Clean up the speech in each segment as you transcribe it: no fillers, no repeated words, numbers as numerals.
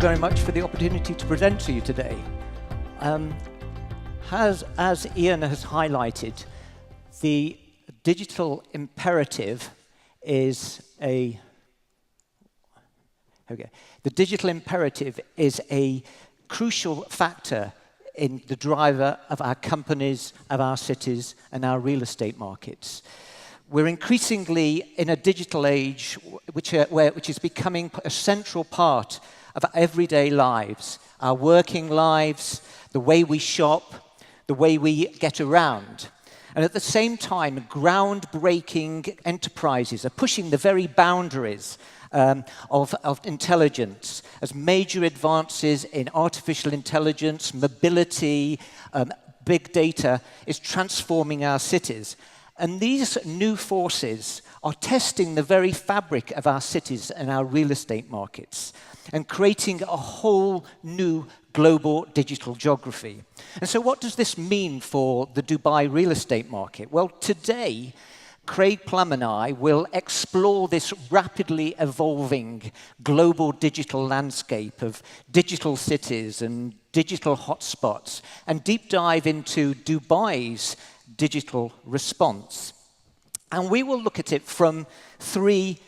very much for the opportunity to present to you today. As Ian has highlighted, the digital imperative is a crucial factor in the driver of our companies, of our cities, and our real estate markets. We're increasingly in a digital age which is becoming a central part of our everyday lives, our working lives, the way we shop, the way we get around. And at the same time, groundbreaking enterprises are pushing the very boundaries of intelligence as major advances in artificial intelligence, mobility, big data is transforming our cities. And these new forces are testing the very fabric of our cities and our real estate markets and creating a whole new global digital geography. And so what does this mean for the Dubai real estate market? Well, today, Craig Plum and I will explore this rapidly evolving global digital landscape of digital cities and digital hotspots and deep dive into Dubai's digital response. And we will look at it from three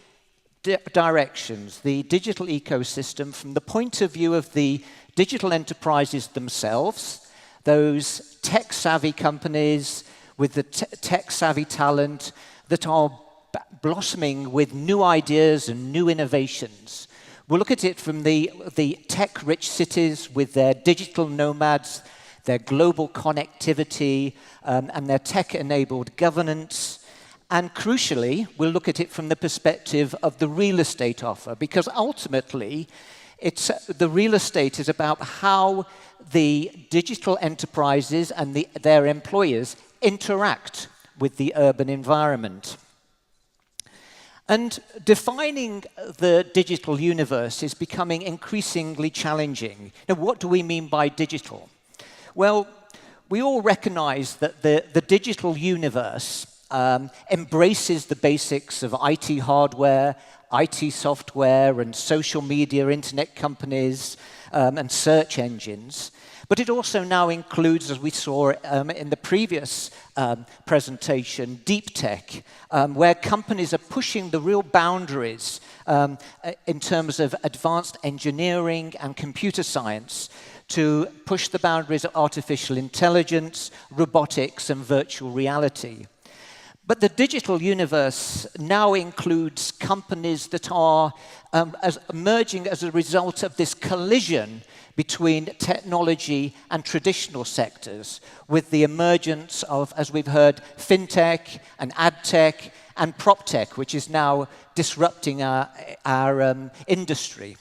directions. The digital ecosystem from the point of view of the digital enterprises themselves, those tech-savvy companies with the tech-savvy talent that are blossoming with new ideas and new innovations. We'll look at it from the tech-rich cities with their digital nomads, their global connectivity, and their tech-enabled governance. And crucially, we'll look at it from the perspective of the real estate offer, because ultimately, the real estate is about how the digital enterprises and their employers interact with the urban environment. And defining the digital universe is becoming increasingly challenging. Now, what do we mean by digital? Well, we all recognize that the digital universe embraces the basics of IT hardware, IT software, and social media, internet companies, and search engines. But it also now includes, as we saw in the previous presentation, deep tech, where companies are pushing the real boundaries in terms of advanced engineering and computer science to push the boundaries of artificial intelligence, robotics, and virtual reality. But the digital universe now includes companies that are emerging as a result of this collision between technology and traditional sectors, with the emergence of, as we've heard, fintech and ad tech and prop tech, which is now disrupting our industry.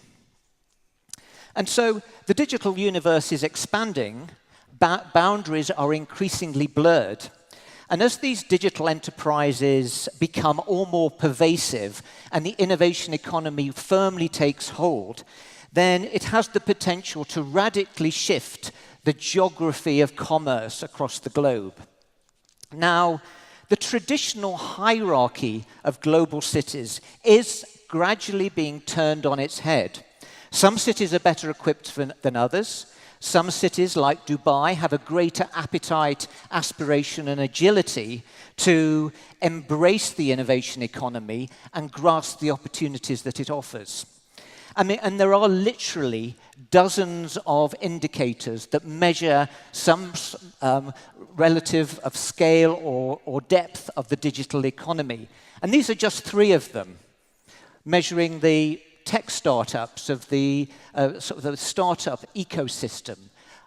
And so the digital universe is expanding, boundaries are increasingly blurred. And as these digital enterprises become all more pervasive and the innovation economy firmly takes hold, then it has the potential to radically shift the geography of commerce across the globe. Now, the traditional hierarchy of global cities is gradually being turned on its head. Some cities are better equipped than others. Some cities, like Dubai, have a greater appetite, aspiration, and agility to embrace the innovation economy and grasp the opportunities that it offers. And there are literally dozens of indicators that measure some relative of scale or depth of the digital economy. And these are just three of them, measuring the tech startups of the startup ecosystem,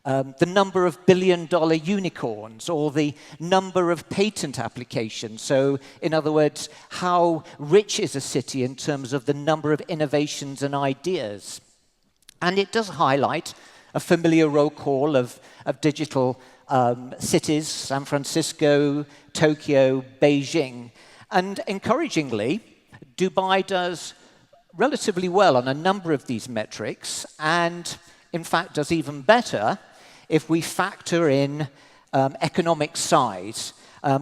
the number of billion-dollar unicorns, or the number of patent applications. So, in other words, how rich is a city in terms of the number of innovations and ideas? And it does highlight a familiar roll call of digital cities, San Francisco, Tokyo, Beijing. And encouragingly, Dubai does relatively well on a number of these metrics, and in fact does even better if we factor in economic size,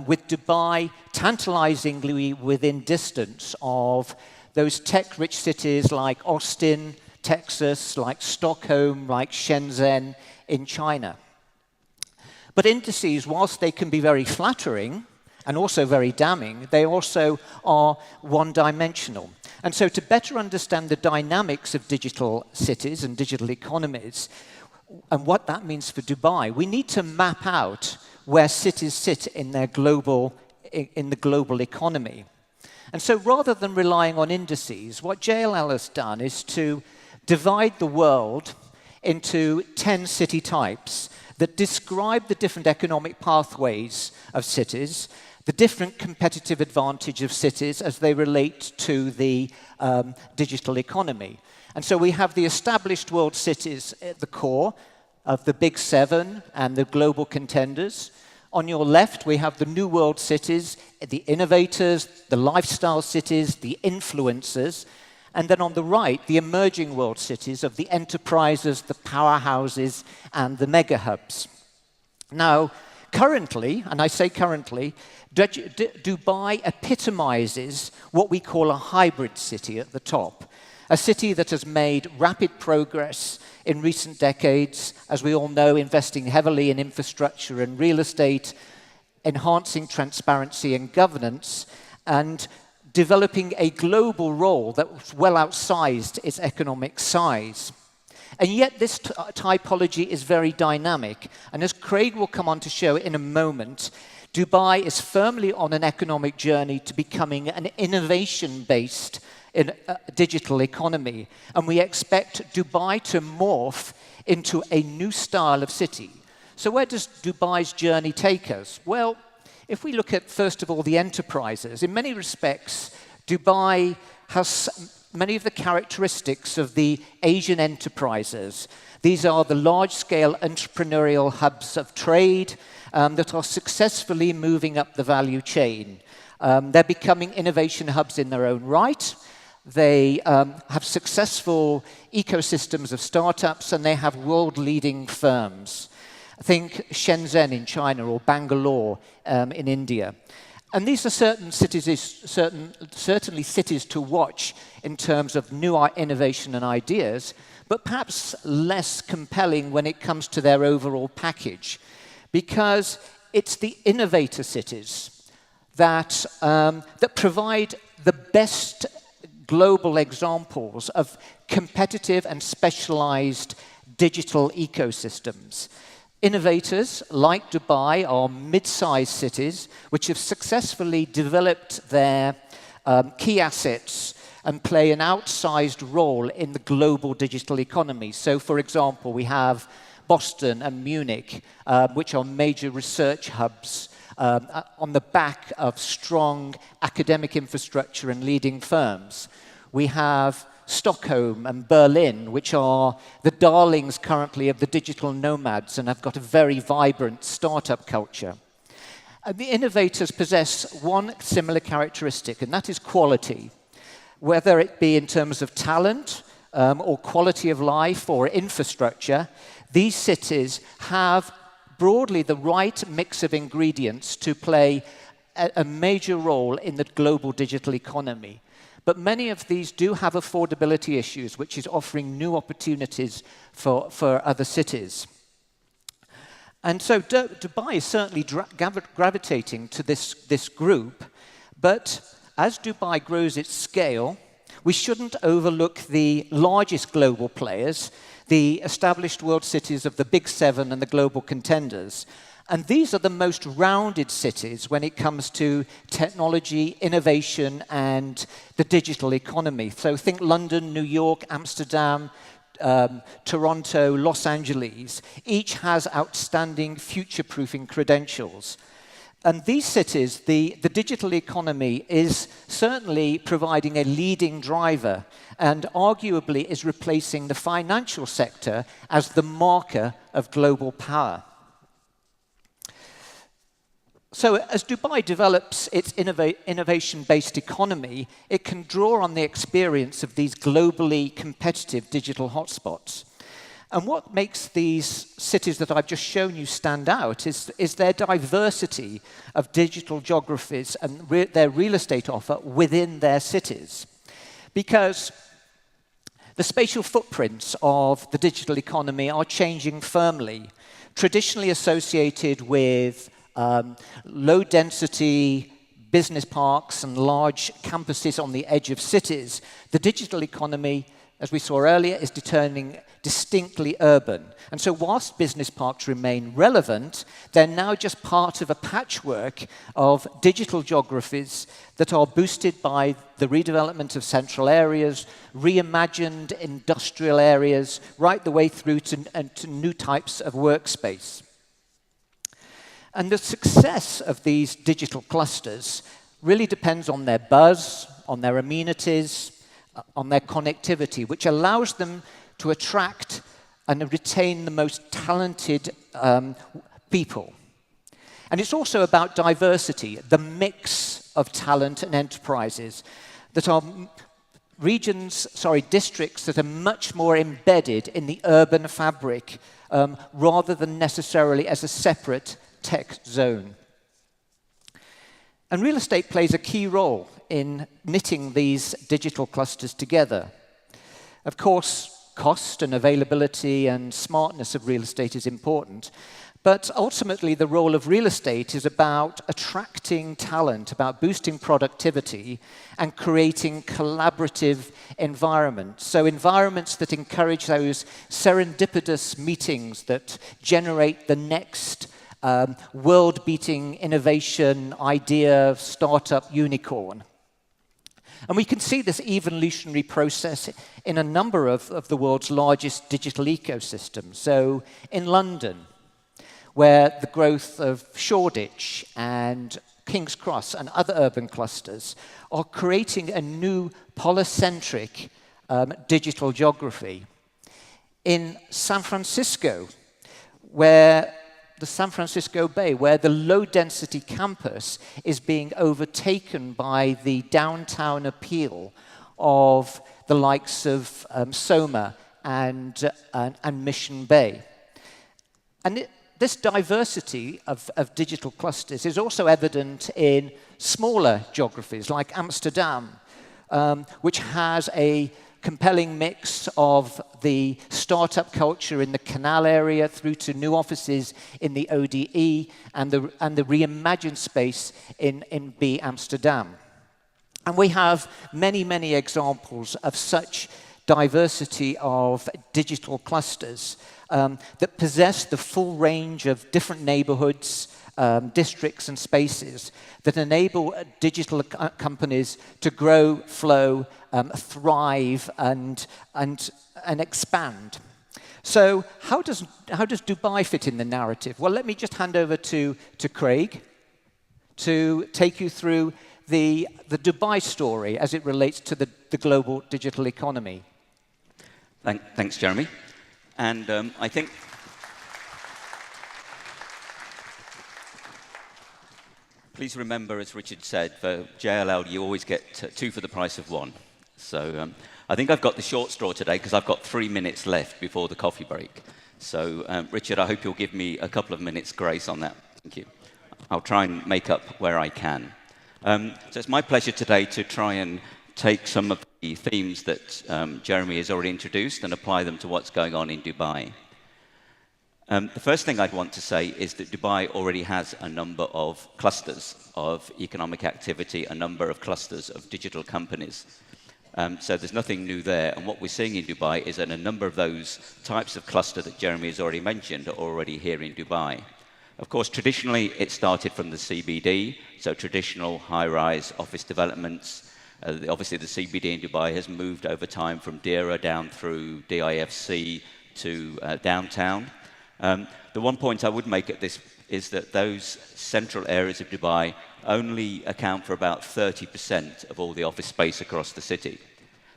with Dubai tantalizingly within distance of those tech-rich cities like Austin, Texas, like Stockholm, like Shenzhen in China. But indices, whilst they can be very flattering and also very damning, they also are one-dimensional. And so to better understand the dynamics of digital cities and digital economies and what that means for Dubai, we need to map out where cities sit in the global economy. And so rather than relying on indices, what JLL has done is to divide the world into 10 city types that describe the different economic pathways of cities, the different competitive advantage of cities as they relate to the digital economy. And so we have the established world cities at the core of the Big Seven and the global contenders. On your left, we have the new world cities, the innovators, the lifestyle cities, the influencers. And then on the right, the emerging world cities of the enterprises, the powerhouses, and the mega hubs. Now, currently, and I say currently, Dubai epitomizes what we call a hybrid city at the top. A city that has made rapid progress in recent decades, as we all know, investing heavily in infrastructure and real estate, enhancing transparency and governance, and developing a global role that was well outsized its economic size. And yet this typology is very dynamic. And as Craig will come on to show in a moment, Dubai is firmly on an economic journey to becoming an innovation-based digital economy. And we expect Dubai to morph into a new style of city. So where does Dubai's journey take us? Well, if we look at, first of all, the enterprises, in many respects, Dubai has many of the characteristics of the Asian enterprises. These are the large-scale entrepreneurial hubs of trade that are successfully moving up the value chain. They're becoming innovation hubs in their own right. They have successful ecosystems of startups, and they have world-leading firms. Think Shenzhen in China or Bangalore in India. And these are certainly cities to watch in terms of new innovation and ideas, but perhaps less compelling when it comes to their overall package, because it's the innovator cities that provide the best global examples of competitive and specialized digital ecosystems. Innovators like Dubai are mid-sized cities which have successfully developed their key assets and play an outsized role in the global digital economy. So, for example, we have Boston and Munich, which are major research hubs on the back of strong academic infrastructure and leading firms. We have Stockholm and Berlin, which are the darlings currently of the digital nomads and have got a very vibrant startup culture. And the innovators possess one similar characteristic, and that is quality. Whether it be in terms of talent or quality of life or infrastructure, these cities have broadly the right mix of ingredients to play a major role in the global digital economy. But many of these do have affordability issues, which is offering new opportunities for other cities. And so Dubai is certainly gravitating to this group, but as Dubai grows its scale, we shouldn't overlook the largest global players, the established world cities of the Big Seven and the global contenders. And these are the most rounded cities when it comes to technology, innovation, and the digital economy. So think London, New York, Amsterdam, Toronto, Los Angeles. Each has outstanding future-proofing credentials. And these cities, the digital economy is certainly providing a leading driver and arguably is replacing the financial sector as the marker of global power. So as Dubai develops its innovation-based economy, it can draw on the experience of these globally competitive digital hotspots. And what makes these cities that I've just shown you stand out is their diversity of digital geographies and their real estate offer within their cities. Because The spatial footprints of the digital economy are changing firmly. Traditionally associated with low-density business parks and large campuses on the edge of cities, the digital economy, as we saw earlier, is turning distinctly urban. And so whilst business parks remain relevant, they're now just part of a patchwork of digital geographies that are boosted by the redevelopment of central areas, reimagined industrial areas, right the way through to new types of workspace. And the success of these digital clusters really depends on their buzz, on their amenities, on their connectivity, which allows them to attract and retain the most talented people. And it's also about diversity, the mix of talent and enterprises that are districts that are much more embedded in the urban fabric rather than necessarily as a separate tech zone. And real estate plays a key role in knitting these digital clusters together. Of course, cost and availability and smartness of real estate is important, but ultimately the role of real estate is about attracting talent, about boosting productivity and creating collaborative environments. So environments that encourage those serendipitous meetings that generate the next world-beating innovation, idea, startup, unicorn. And we can see this evolutionary process in a number of the world's largest digital ecosystems. So in London, where the growth of Shoreditch and King's Cross and other urban clusters are creating a new polycentric digital geography. In San Francisco, where the San Francisco Bay, where the low-density campus is being overtaken by the downtown appeal of the likes of Soma and Mission Bay. And this diversity of digital clusters is also evident in smaller geographies like Amsterdam, which has a compelling mix of the startup culture in the canal area through to new offices in the ODE and the reimagined space in B Amsterdam. And we have many, many examples of such diversity of digital clusters that possess the full range of different neighborhoods, districts and spaces that enable digital companies to grow, flow, thrive, and expand. So how does Dubai fit in the narrative? Well, let me just hand over to Craig to take you through the Dubai story as it relates to the global digital economy. Thanks, Jeremy. And I think please remember, as Richard said, for JLL, you always get two for the price of one. So I think I've got the short straw today because I've got 3 minutes left before the coffee break. So Richard, I hope you'll give me a couple of minutes grace on that. Thank you. I'll try and make up where I can. So it's my pleasure today to try and take some of the themes that Jeremy has already introduced and apply them to what's going on in Dubai. The first thing I'd want to say is that Dubai already has a number of clusters of economic activity, a number of clusters of digital companies. So there's nothing new there. And what we're seeing in Dubai is that a number of those types of cluster that Jeremy has already mentioned are already here in Dubai. Of course, traditionally, it started from the CBD, so traditional high-rise office developments. Obviously, the CBD in Dubai has moved over time from Deira down through DIFC to downtown. The one point I would make at this is that those central areas of Dubai only account for about 30% of all the office space across the city.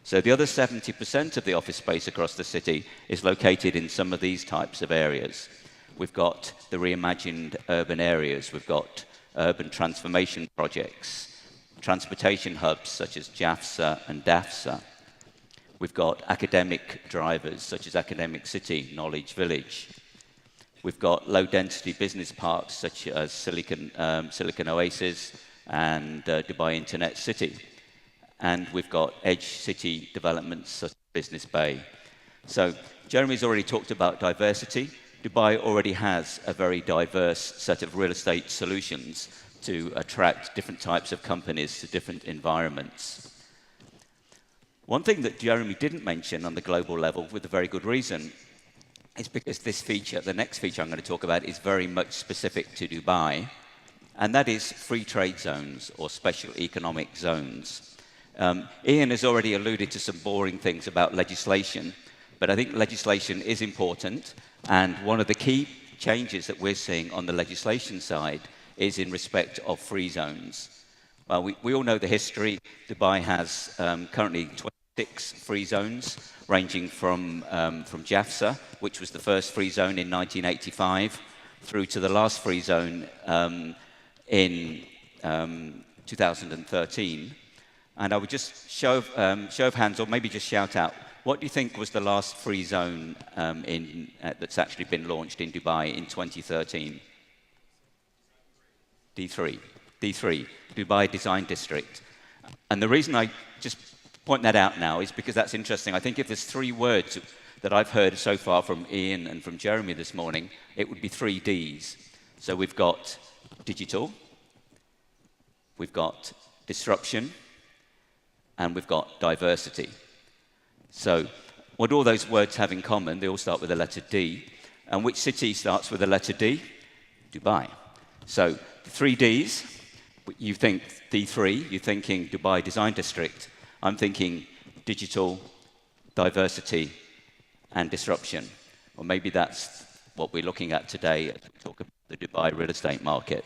So the other 70% of the office space across the city is located in some of these types of areas. We've got the reimagined urban areas, we've got urban transformation projects, transportation hubs such as JAFSA and DAFSA. We've got academic drivers such as Academic City, Knowledge Village. We've got low-density business parks such as Silicon Oasis and Dubai Internet City. And we've got edge city developments such as business bay. So Jeremy's already talked about diversity. Dubai already has a very diverse set of real estate solutions to attract different types of companies to different environments. One thing that Jeremy didn't mention on the global level, with a very good reason, is because this feature, the next feature I'm going to talk about, is very much specific to Dubai, and that is free trade zones or special economic zones. Ian has already alluded to some boring things about legislation, but I think legislation is important, and one of the key changes that we're seeing on the legislation side is in respect of free zones. Well, we all know the history. Dubai has currently 26 free zones, ranging from Jafsa, which was the first free zone in 1985, through to the last free zone in 2013. And I would just show of hands, or maybe just shout out, what do you think was the last free zone that's actually been launched in Dubai in 2013? D3, Dubai Design District. And the reason I just point that out now is because that's interesting. I think if there's three words that I've heard so far from Ian and from Jeremy this morning, it would be 3 Ds. So we've got digital, we've got disruption, and we've got diversity. So what all those words have in common, they all start with the letter D. And which city starts with the letter D? Dubai. So the 3 Ds, you think D3, you're thinking Dubai Design District. I'm thinking digital, diversity, and disruption. Or maybe that's what we're looking at today as we talk about the Dubai real estate market.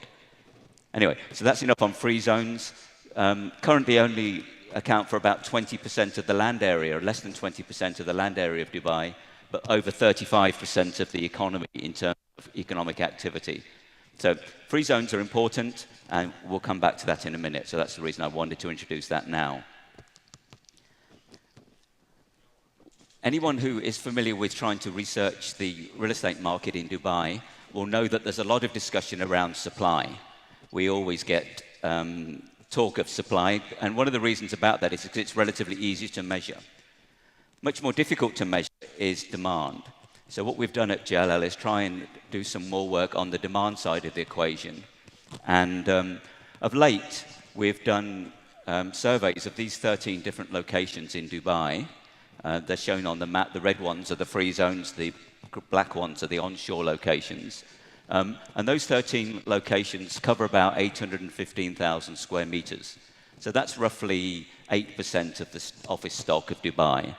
Anyway, so that's enough on free zones. Currently only account for about 20% of the land area, or less than 20% of the land area of Dubai, but over 35% of the economy in terms of economic activity. So free zones are important, and we'll come back to that in a minute. So that's the reason I wanted to introduce that now. Anyone who is familiar with trying to research the real estate market in Dubai will know that there's a lot of discussion around supply. We always get talk of supply, and one of the reasons about that is because it's relatively easy to measure. Much more difficult to measure is demand. So what we've done at JLL is try and do some more work on the demand side of the equation. And of late, we've done surveys of these 13 different locations in Dubai. They're shown on the map. The red ones are the free zones, the black ones are the onshore locations. And those 13 locations cover about 815,000 square meters. So that's roughly 8% of the office stock of Dubai.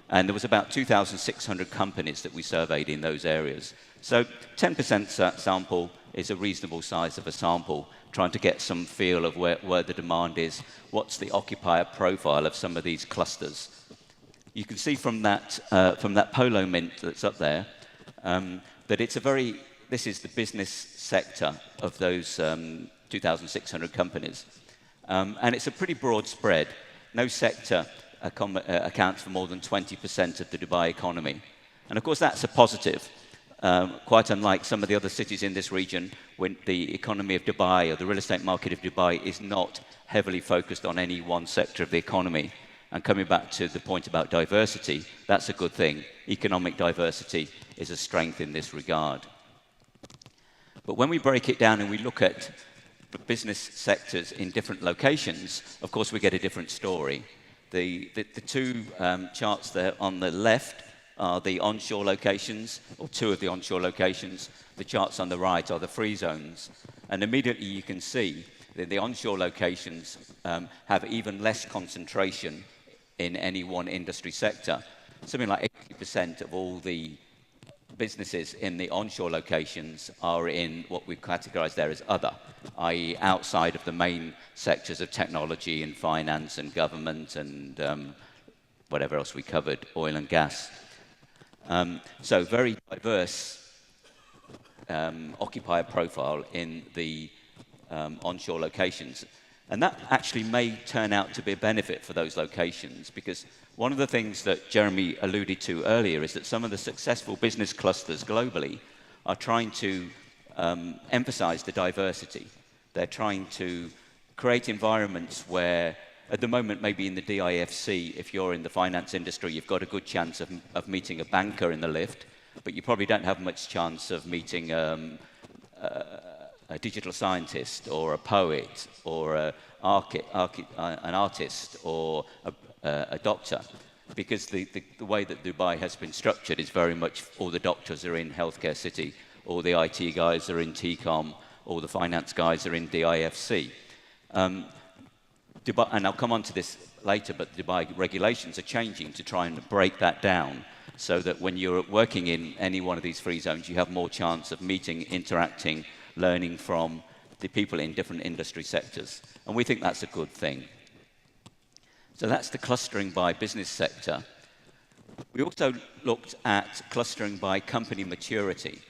And there was about 2,600 companies that we surveyed in those areas. So 10% sample is a reasonable size of a sample, trying to get some feel of where the demand is, what's the occupier profile of some of these clusters. You can see from that polo mint that's up there that it's this is the business sector of those 2,600 companies. And it's a pretty broad spread. No sector accounts for more than 20% of the Dubai economy. And of course, that's a positive. Quite unlike some of the other cities in this region, when the economy of Dubai or the real estate market of Dubai is not heavily focused on any one sector of the economy. And coming back to the point about diversity, that's a good thing. Economic diversity is a strength in this regard. But when we break it down and we look at business sectors in different locations, of course, we get a different story. The two charts there on the left are the onshore locations, or two of the onshore locations. The charts on the right are the free zones. And immediately you can see that the onshore locations have even less concentration in any one industry sector. Something like 80% of all the businesses in the onshore locations are in what we've categorized there as other, i.e. outside of the main sectors of technology and finance and government and whatever else we covered, oil and gas. So very diverse occupier profile in the onshore locations. And that actually may turn out to be a benefit for those locations, because one of the things that Jeremy alluded to earlier is that some of the successful business clusters globally are trying to emphasize the diversity. They're trying to create environments where at the moment, maybe in the DIFC, if you're in the finance industry, you've got a good chance of meeting a banker in the lift, but you probably don't have much chance of meeting a digital scientist or a poet or an artist or a doctor, because the way that Dubai has been structured is very much all the doctors are in Healthcare City, all the IT guys are in TCOM, all the finance guys are in DIFC. Dubai, and I'll come on to this later, but Dubai regulations are changing to try and break that down so that when you're working in any one of these free zones, you have more chance of meeting, interacting, learning from the people in different industry sectors. And we think that's a good thing. So that's the clustering by business sector. We also looked at clustering by company maturity.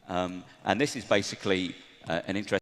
And this is basically an interesting